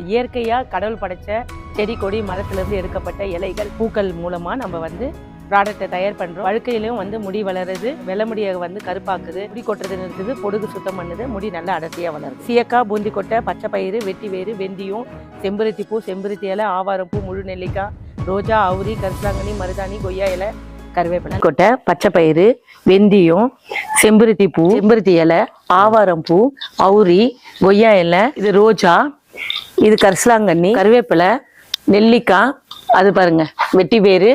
இயற்கையாக கடவுள் படைத்த செடி கொடி மரத்துலேருந்து எடுக்கப்பட்ட இலைகள் பூக்கள் மூலமாக நம்ம வந்து ப்ராடக்டை தயார் பண்ணுறோம். வழுக்கையிலையும் வந்து முடி வளருது, வெள்ளை முடியை வந்து கருப்பாக்குது, முடி கொட்டுறது நிறுத்துது, பொடுகு சுத்தம் பண்ணுது, முடி நல்லா அடர்த்தியாக வளருது. சீயக்காய், பூந்தி கொட்டை, பச்சை பயிறு, வெட்டி வேறு, வெந்தயம், செம்பருத்தி பூ, செம்பருத்தி இலை, ஆவாரப்பூ, முழு நெல்லிக்காய், ரோஜா, அவுரி, கரிசலாங்கண்ணி, மருதாணி, கொய்யா இலை, கருவேப்பிலை கொட்டை, பச்சை பயிறு, வெந்தயம், செம்பருத்தி பூ, செம்பருத்தி இலை, ஆவாரம் பூ, அவுரி, கொய்யா இலை, இது ரோஜா, இது கரிசலாங்கண்ணி, கருவேப்பிலை, நெல்லிக்காய், அது பாருங்க வெட்டி வேறு,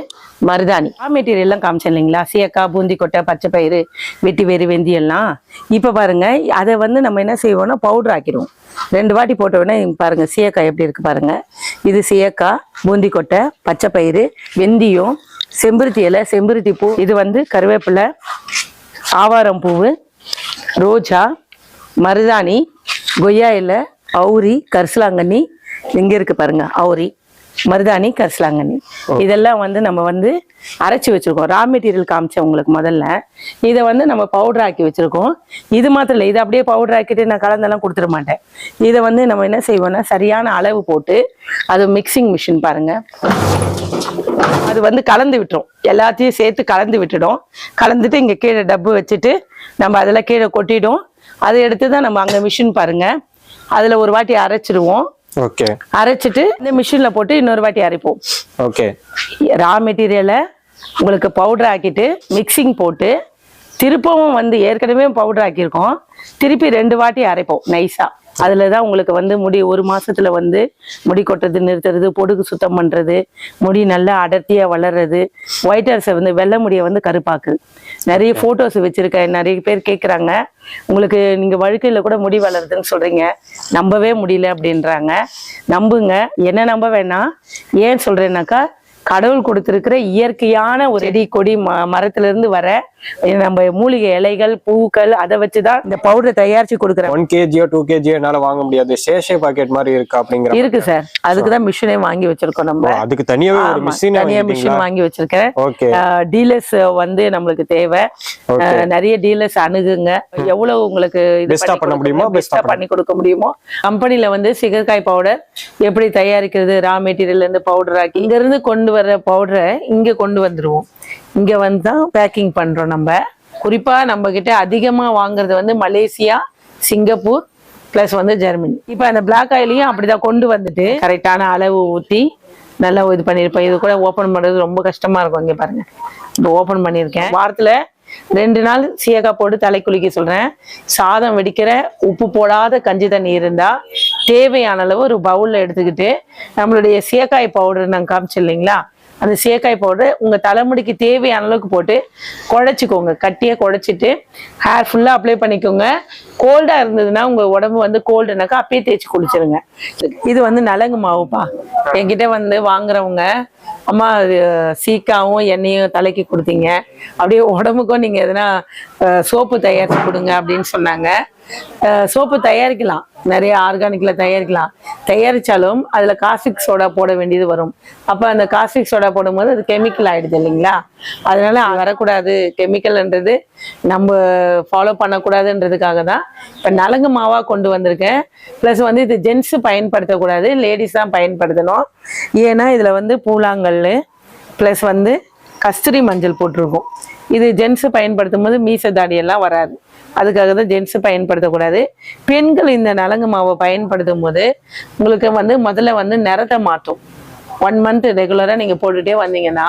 மருதாணி. மெட்டீரியல் எல்லாம் காமிச்சேன் இல்லைங்களா? சீயக்காய், பூந்தி கொட்டை, பச்சை பயிறு, வெட்டி வேறு, வெந்தியெல்லாம். இப்போ பாருங்க, அதை வந்து நம்ம என்ன செய்வோம்னா பவுடர் ஆக்கிடுவோம். 2 வாட்டி போட்ட உடனே பாருங்க சீயக்காய் எப்படி இருக்கு பாருங்க. இது சீயக்காய், பூந்தி கொட்டை, பச்சை பயிறு, வெந்தியம், செம்பருத்தி இலை, செம்பருத்தி பூ, இது வந்து கருவேப்பிலை, ஆவாரம் பூவு, ரோஜா, மருதாணி, கொய்யா இலை, அவுரி, கரிசலாங்கண்ணி, இங்க இருக்கு பாருங்க அவுரி, மருதாணி, கரிசலாங்கண்ணி, இதெல்லாம் வந்து நம்ம வந்து அரைச்சி வச்சிருக்கோம். ரா மெட்டீரியல் காமிச்சேன் உங்களுக்கு முதல்ல. இதை வந்து நம்ம பவுடர் ஆக்கி வச்சிருக்கோம். இது மாத்திரம் இல்லை, இதை அப்படியே பவுடர் ஆக்கிட்டு நான் கலந்தெல்லாம் கொடுத்துட மாட்டேன். இதை வந்து நம்ம என்ன செய்வோம்னா சரியான அளவு போட்டு, அது மிக்சிங் மிஷின் பாருங்க, அது வந்து கலந்து விட்டுரும், எல்லாத்தையும் சேர்த்து கலந்து விட்டுடும். கலந்துட்டு இங்க கீழே டப்பு வச்சுட்டு நம்ம அதில் கீழே கொட்டிடும். அதை எடுத்து தான் நம்ம அங்கே மிஷின் பாருங்க, அதில் ஒரு வாட்டி அரைச்சிடுவோம். ஓகே, அரைச்சிட்டு இந்த மிஷின்ல போட்டு இன்னொரு வாட்டி அரைப்போம். ஓகே, ரா மெட்டீரியலை உங்களுக்கு பவுடர் ஆக்கிட்டு மிக்சிங் போட்டு திருப்பவும் வந்து ஏற்கனவே பவுடர் ஆக்கியிருக்கோம், திருப்பி 2 வாட்டி அரைப்போம் நைஸா. அதுலதான் உங்களுக்கு வந்து முடி 1 மாசத்துல வந்து முடி கொட்டுறது நிறுத்துறது, பொடுகு சுத்தம் பண்றது, முடி நல்லா அடர்த்தியா வளர்றது, ஒயிட் ஹேர்ஸை வந்து வெள்ளை முடியை வந்து கருப்பாக்குது. நிறைய போட்டோஸ் வச்சிருக்கேன். நிறைய பேர் கேட்குறாங்க, உங்களுக்கு நீங்க வழுக்கையில கூட முடி வளருதுன்னு சொல்றீங்க, நம்பவே முடியல அப்படின்றாங்க. நம்புங்க, என்ன நம்ப வேணாம். ஏன் சொல்றேன்னாக்கா, கடவுள் கொடுத்திருக்கிற இயற்கையான ஒரு செடி கொடி மரத்துல இருந்து வர நம்ம மூலிகை இலைகள் பூக்கள் அதை வச்சுதான் இந்த பவுடர் தயாரிச்சு கொடுக்குறேன். 1 kg 2 kg என்னால வாங்க முடியாது, சேஷே பாக்கெட் மாதிரி இருக்கு அப்படிங்கிற இருக்கு சார். அதுக்குதான் மிஷினே வாங்கி வச்சிருக்கோம் நம்ம. அதுக்கு தனியாவே ஒரு மிஷின் வாங்கி வச்சிருக்கேன். டீலர்ஸ் வந்து நம்மளுக்கு தேவை. நிறைய டீலர்ஸ் அணுகுங்க. எவ்வளவு உங்களுக்கு பெஸ்டா பண்ண முடியுமோ பெஸ்டா பண்ணி கொடுக்க முடியுமோ. கம்பெனில வந்து சிகர்காய் பவுடர் எப்படி தயாரிக்கிறது, ரா மெட்டீரியல்ல இருந்து பவுடர் ஆக்கி இங்க இருந்து கொண்டு வர பவுடரை இங்க கொண்டு வந்துருவோம். இங்க வந்து தான் பேக்கிங் பண்றோம். நம்ம குறிப்பா நம்ம கிட்ட அதிகமா வாங்குறது வந்து மலேசியா, சிங்கப்பூர் பிளஸ் வந்து ஜெர்மனி. இப்ப அந்த பிளாக் ஆயிலையும் அப்படிதான் கொண்டு வந்துட்டு கரெக்டான அளவு ஊத்தி நல்லா இது பண்ணிருப்பேன். இது கூட ஓபன் பண்றது ரொம்ப கஷ்டமா இருக்கும். இங்க பாருங்க, இப்போ ஓபன் பண்ணிருக்கேன். வாரத்துல 2 நாள் சீயக்காய் போட்டு தலை குளிக்க சொல்றேன். சாதம் வெடிக்கிற உப்பு போடாத கஞ்சி தண்ணி இருந்தா தேவையான அளவு ஒரு பவுல்ல எடுத்துக்கிட்டு நம்மளுடைய சீயக்காய் பவுடர் நாங்க காமிச்சு இல்லைங்களா, அந்த சீயக்காய் பவுடர் உங்க தலைமுடிக்கு தேவையான அளவுக்கு போட்டு குழைச்சிக்கோங்க. கட்டியை குழைச்சிட்டு ஹேர் ஃபுல்லா அப்ளை பண்ணிக்கோங்க. கோல்டா இருந்ததுன்னா உங்க உடம்பு வந்து கோல்டுனாக்கா அப்பயே தேய்ச்சி குளிச்சிருங்க. இது வந்து நலங்கு மாவுப்பா. என்கிட்ட வந்து வாங்குறவங்க, அம்மா சீக்காவும் எண்ணெயும் தலைக்கு கொடுத்தீங்க, அப்படியே உடம்புக்கும் நீங்க எதனா சோப்பு தயாரிச்சு கொடுங்க அப்படின்னு சொன்னாங்க. சோப்பு தயாரிக்கலாம், நிறைய ஆர்கானிக்ல தயாரிக்கலாம். தயாரிச்சாலும் அதுல காஸ்டிக் சோடா போட வேண்டியது வரும். அப்ப அந்த காஸ்டிக் சோடா போடும்போது அது கெமிக்கல் ஆயிடுது இல்லைங்களா? அதனால வரக்கூடாது, கெமிக்கல்ன்றது நம்ம ஃபாலோ பண்ணக்கூடாதுன்றதுக்காக தான் இப்ப நலங்கு மாவா கொண்டு வந்திருக்கேன். பிளஸ் வந்து இது ஜென்ஸ் பயன்படுத்தக்கூடாது, லேடிஸ் தான் பயன்படுத்தணும். ஏன்னா இதுல வந்து பூலாங்கல் பிளஸ் வந்து கஸ்தூரி மஞ்சள் போட்டிருக்கோம். இது ஜென்ஸ் பயன்படுத்தும் போது மீச தாடியெல்லாம் வராது, அதுக்காக தான் ஜென்ஸ் பயன்படுத்தக்கூடாது. பெண்கள் இந்த நலங்கு மாவை பயன்படுத்தும் போது உங்களுக்கு வந்து முதல்ல வந்து நிறத்தை மாற்றும். 1 மந்த் ரெகுலரா நீங்க போட்டுட்டே வந்தீங்கன்னா,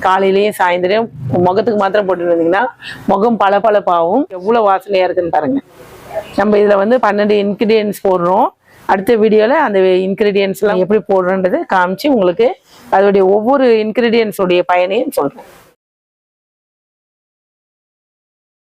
காலையிலயும் சாயந்தரம் முகத்துக்கு மாத்திரம் போட்டுட்டு வந்தீங்கன்னா முகம் பளபளப்பாகவும் எவ்வளவு வாசனையா இருக்குன்னு பாருங்க. நம்ம இதுல வந்து 12 இன்கிரீடியன்ஸ் போடுறோம். அடுத்த வீடியோல அந்த இன்கிரீடியன்ஸ் எல்லாம் எப்படி போடுறோன்றது காமிச்சு உங்களுக்கு அதோடைய ஒவ்வொரு இன்கிரீடியன்ஸோடைய பயனையும் சொல்றேன்.